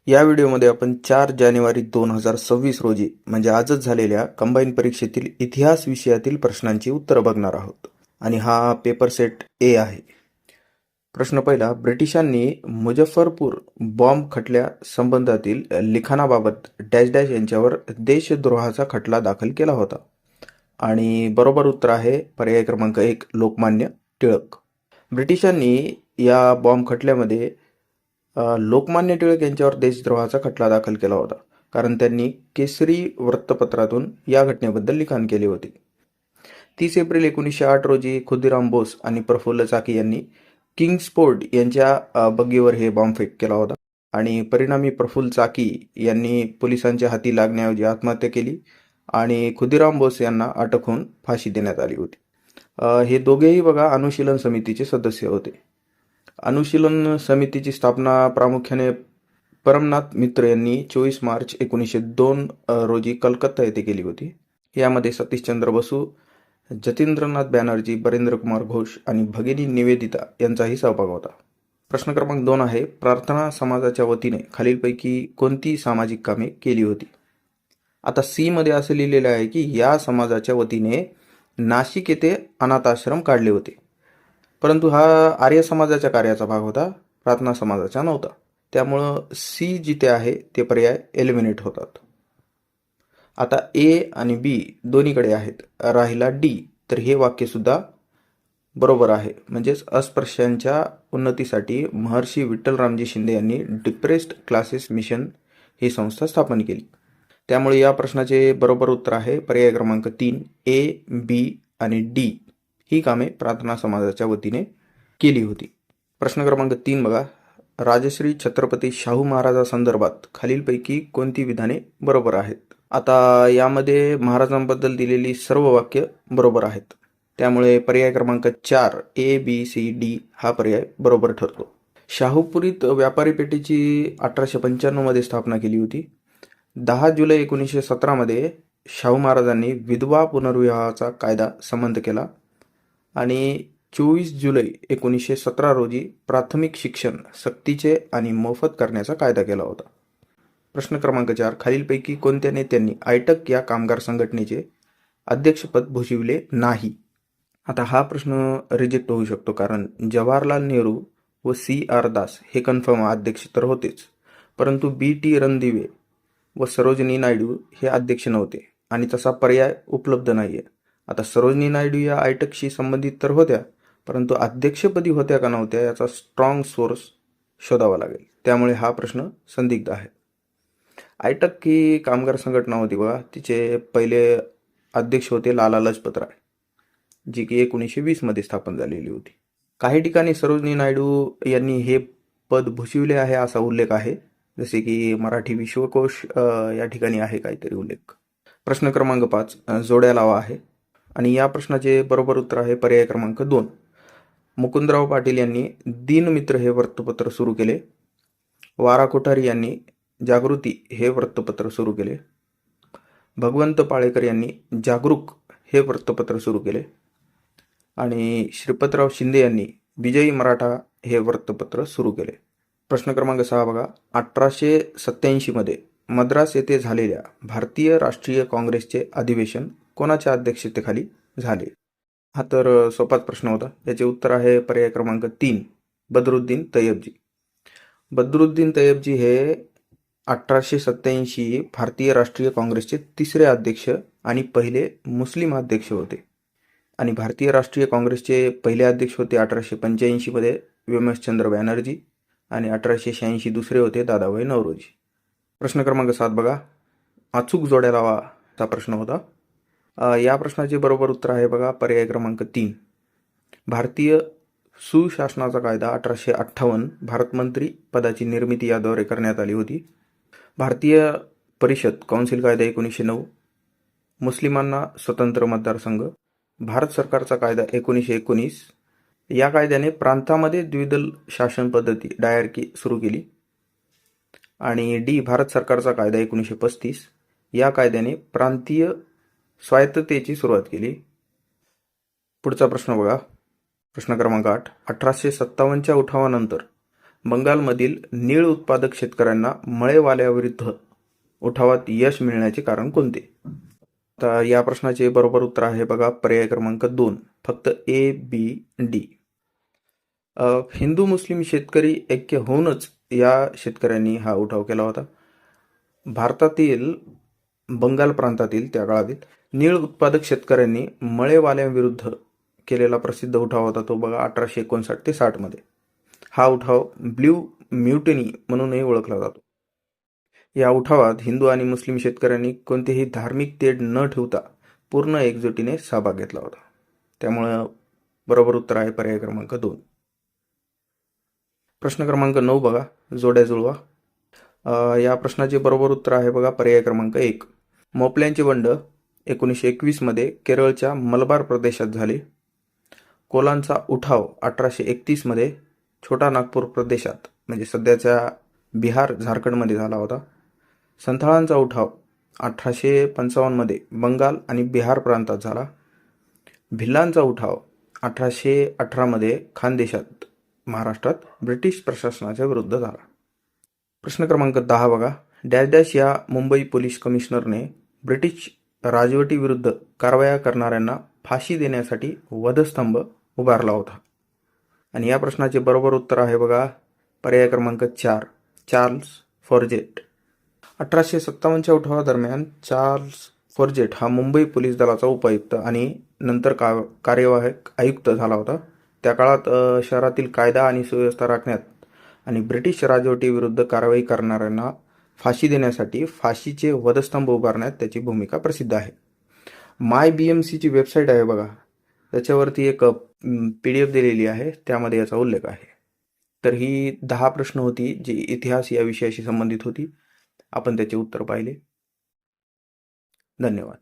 या व्हिडिओमध्ये आपण 4 जानेवारी 2026 रोजी म्हणजे आजच झालेल्या कंबाईन परीक्षेतील इतिहास विषयातील प्रश्नांची उत्तरं बघणार आहोत आणि हा पेपर सेट ए आहे. प्रश्न पहिला, ब्रिटिशांनी मुझफ्फरपूर बॉम्ब खटल्या संबंधातील लिखाणाबाबत डॅश डॅश यांच्यावर देशद्रोहाचा खटला दाखल केला होता. आणि बरोबर उत्तर आहे पर्याय क्रमांक 1, लोकमान्य टिळक. ब्रिटिशांनी या बॉम्ब खटल्यामध्ये लोकमान्य टिळक यांच्यावर देशद्रोहाचा खटला दाखल केला होता, कारण त्यांनी केसरी वृत्तपत्रातून या घटनेबद्दल लिखाण केले होते. 30 एप्रिल 1908 रोजी खुदिराम बोस आणि प्रफुल्ल चाकी यांनी किंग्सफोर्ड यांच्या बग्गीवर हे बॉम्बफेक केला होता आणि परिणामी प्रफुल्ल चाकी यांनी पोलिसांच्या हाती लागण्याऐवजी आत्महत्या केली आणि खुदिराम बोस यांना अटक होऊन फाशी देण्यात आली होती. हे दोघेही बघा अनुशीलन समितीचे सदस्य होते. अनुशीलन समितीची स्थापना प्रामुख्याने परमनाथ मित्र यांनी 24 मार्च 1902 रोजी कलकत्ता येथे केली होती. यामध्ये सतीशचंद्र बसू, जतींद्रनाथ बॅनर्जी, बरेंद्र कुमार घोष आणि भगिनी निवेदिता यांचाही सहभाग होता. प्रश्न क्रमांक 2 आहे, प्रार्थना समाजाच्या वतीने खालीलपैकी कोणती सामाजिक कामे केली होती? आता सी मध्ये असे लिहिलेले आहे की या समाजाच्या वतीने नाशिक येथे अनाथाश्रम काढले होते, परंतु हा आर्य समाजाच्या कार्याचा भाग होता, प्रार्थना समाजाचा नव्हता. त्यामुळं सी जिथे आहे ते पर्याय एलिमिनेट होतात. आता ए आणि बी दोन्हीकडे आहेत. राहिला डी, तर हे वाक्य सुद्धा बरोबर आहे. म्हणजेच अस्पृश्यांच्या उन्नतीसाठी महर्षी विठ्ठलरामजी शिंदे यांनी डिप्रेस्ड क्लासेस मिशन ही संस्था स्थापन केली. त्यामुळे या प्रश्नाचे बरोबर उत्तर आहे पर्याय क्रमांक 3, ए, बी आणि डी ही कामे प्रार्थना समाजाच्या वतीने केली होती. प्रश्न क्रमांक 3 बघा, राजश्री छत्रपती शाहू महाराजांसंदर्भात खालीलपैकी कोणती विधाने बरोबर आहेत? आता यामध्ये महाराजांबद्दल दिलेली सर्व वाक्य बरोबर आहेत. त्यामुळे पर्याय क्रमांक 4, ए, बी, सी, डी हा पर्याय बरोबर ठरतो. शाहूपुरीत व्यापारी पेठेची 1895 मध्ये स्थापना केली होती. 10 जुलै 1917 मध्ये शाहू महाराजांनी विधवा पुनर्विवाहाचा कायदा संमत केला आणि 24 जुलै 1917 रोजी प्राथमिक शिक्षण सक्तीचे आणि मोफत करण्याचा कायदा केला होता. प्रश्न क्रमांक 4, खालीलपैकी कोणत्या नेत्यांनी आयटक या कामगार संघटनेचे अध्यक्षपद भूषविले नाही? आता हा प्रश्न रिजेक्ट होऊ शकतो, कारण जवाहरलाल नेहरू व C.R. दास हे कन्फर्म अध्यक्ष तर होतेच, परंतु B.T. रणदिवे व सरोजिनी नायडू हे अध्यक्ष नव्हते आणि तसा पर्याय उपलब्ध नाहीये. आता सरोजिनी नायडू या आयटकशी संबंधित तर होत्या, परंतु अध्यक्षपदी होत्या का नव्हत्या याचा स्ट्रॉंग सोर्स शोधावा लागेल. त्यामुळे हा प्रश्न संदिग्ध आहे. आयटक ही कामगार संघटना होती बघा, तिचे पहिले अध्यक्ष होते लाला लजपत राय, जी की 1920 मध्ये स्थापन झालेली होती. काही ठिकाणी सरोजिनी नायडू यांनी हे पद भूषविले आहे असा उल्लेख आहे, जसे की मराठी विश्वकोश या ठिकाणी आहे काहीतरी उल्लेख. प्रश्न क्रमांक 5, जोड्या लावा आहे आणि या प्रश्नाचे बरोबर उत्तर आहे पर्याय क्रमांक 2. मुकुंदराव पाटील यांनी दिनमित्र हे वृत्तपत्र सुरू केले. वारा कोठारी यांनी जागृती हे वृत्तपत्र सुरू केले. भगवंत पाळेकर यांनी जागरूक हे वृत्तपत्र सुरू केले आणि श्रीपतराव शिंदे यांनी विजयी मराठा हे वृत्तपत्र सुरू केले. प्रश्न क्रमांक 6 बघा, 1887 मध्ये मद्रास येथे झालेल्या भारतीय राष्ट्रीय काँग्रेसचे अधिवेशन कोणाच्या अध्यक्षतेखाली झाले? हा तर सोपाच प्रश्न होता. याचे उत्तर आहे पर्याय क्रमांक 3, बदरुद्दीन तय्यबजी. बदरुद्दीन तय्यबजी हे 1887 भारतीय राष्ट्रीय काँग्रेसचे तिसरे अध्यक्ष आणि पहिले मुस्लिम अध्यक्ष होते. आणि भारतीय राष्ट्रीय काँग्रेसचे पहिले अध्यक्ष होते 1885 मध्ये विमसचंद्र बॅनर्जी आणि 1886 दुसरे होते दादाभाई नौरोजी. प्रश्न क्रमांक 7 बघा, अचूक जोड्या लावा हा प्रश्न होता. या प्रश्नाचे बरोबर उत्तर आहे बघा पर्याय क्रमांक 3, भारतीय सुशासनाचा कायदा 1858 भारतमंत्री पदाची निर्मिती याद्वारे करण्यात आली होती. भारतीय परिषद कौन्सिल कायदा 1909, मुस्लिमांना स्वतंत्र मतदारसंघ, भारत सरकारचा कायदा 1919. या कायद्याने प्रांतामध्ये द्विदल शासन पद्धती डायरकी सुरू केली. आणि डी, भारत सरकारचा कायदा 1935. या कायद्याने प्रांतीय स्वायत्ततेची सुरुवात केली. पुढचा प्रश्न बघा, प्रश्न क्रमांक 8, 1857च्या उठावानंतर बंगालमधील नीळ उत्पादक शेतकऱ्यांना मळेवाल्याविरुद्ध उठावात यश मिळण्याचे कारण कोणते? तर या प्रश्नाचे बरोबर उत्तर आहे बघा पर्याय क्रमांक 2, फक्त ए, बी, डी. हिंदू मुस्लिम शेतकरी ऐक्य होऊनच या शेतकऱ्यांनी हा उठाव केला होता. भारतातील बंगाल प्रांतातील त्या काळातील नीळ उत्पादक शेतकऱ्यांनी मळेवाल्यांविरुद्ध केलेला प्रसिद्ध उठाव होता तो बघा 1859 ते 60 मध्ये. हा उठाव ब्ल्यू म्युटिनी म्हणूनही ओळखला जातो. या उठावात हिंदू आणि मुस्लिम शेतकऱ्यांनी कोणतेही धार्मिक तेढ न ठेवता पूर्ण एकजुटीने सहभाग घेतला होता. त्यामुळं बरोबर उत्तर आहे पर्याय क्रमांक 2. प्रश्न क्रमांक 9 बघा, जोड्या जुळवा. या प्रश्नाचे बरोबर उत्तर आहे बघा पर्याय क्रमांक 1. मोपल्यांचे बंड 1921 मध्ये केरळच्या मलबार प्रदेशात झाले. कोलांचा उठाव 1831 मध्ये छोटा नागपूर प्रदेशात म्हणजे सध्याच्या बिहार झारखंडमध्ये झाला होता. संथाळांचा उठाव 1855 मध्ये बंगाल आणि बिहार प्रांतात झाला. भिल्लांचा उठाव 1818 मध्ये खानदेशात महाराष्ट्रात ब्रिटिश प्रशासनाच्या विरुद्ध झाला. प्रश्न क्रमांक 10 बघा, डॅश डॅश या मुंबई पोलीस कमिशनरने ब्रिटिश राजवटीविरुद्ध कारवाया करणाऱ्यांना फाशी देण्यासाठी वधस्तंभ उभारला होता. आणि या प्रश्नाचे बरोबर उत्तर आहे बघा पर्याय क्रमांक 4, चार्ल्स फॉर्जेट. 1857च्या उठावादरम्यान चार्ल्स फॉर्जेट हा मुंबई पोलीस दलाचा उपायुक्त आणि नंतर कार्यवाहक आयुक्त झाला होता. त्या काळात शहरातील कायदा आणि सुव्यवस्था राखण्यात आणि ब्रिटिश राजवटीविरुद्ध कारवाई करणाऱ्यांना फाशी देण्यासाठी फाशीचे वधस्तंभ उभारण्यात त्याची भूमिका प्रसिद्ध आहे. MyBMCची वेबसाईट आहे बघा, त्याच्यावरती एक PDF दिलेली आहे, त्यामध्ये याचा उल्लेख आहे. तर ही 10 प्रश्न होती जी इतिहास या विषयाशी संबंधित होती. आपण त्याचे उत्तर पाहिले. धन्यवाद.